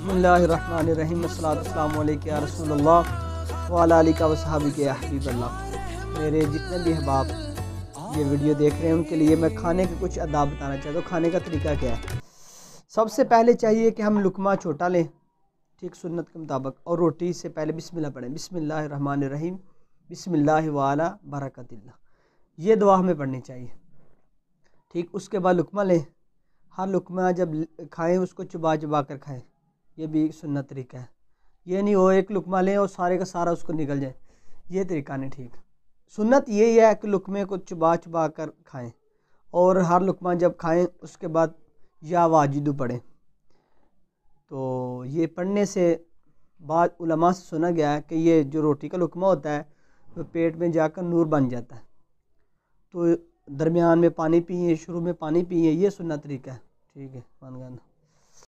بسم اللہ الرحمن الرحیم، السلام علیکم یا رسول اللہ وعلی آلہ و صحابہ یا حبیب اللہ۔ میرے جتنے بھی احباب یہ ویڈیو دیکھ رہے ہیں ان کے لیے میں کھانے کے کچھ آداب بتانا چاہتا ہوں۔ کھانے کا طریقہ کیا ہے؟ سب سے پہلے چاہیے کہ ہم لقمہ چھوٹا لیں، ٹھیک سنت کے مطابق، اور روٹی سے پہلے بسم اللہ پڑھیں، بسم اللہ الرحمن الرحیم، بسم اللہ وعلی برکت اللہ، یہ دعا ہمیں پڑھنی چاہیے، ٹھیک۔ اس کے بعد لقمہ لیں، ہر لقمہ جب کھائیں اس کو چبا چبا کر کھائیں، یہ بھی سنت طریقہ ہے۔ یہ نہیں ہو ایک لقمہ لیں اور سارے کا سارا اس کو نگل جائے، یہ طریقہ نہیں ٹھیک۔ سنت یہی ہے کہ لقمے کو چبا چبا کر کھائیں، اور ہر لقمہ جب کھائیں اس کے بعد یا واجدو پڑھیں۔ تو یہ پڑھنے سے بعد علماء سے سنا گیا ہے کہ یہ جو روٹی کا لقمہ ہوتا ہے وہ پیٹ میں جا کر نور بن جاتا ہے، تو درمیان میں پانی پئیں، شروع میں پانی پئیں، یہ سنت طریقہ ہے، ٹھیک ہے مان گانا۔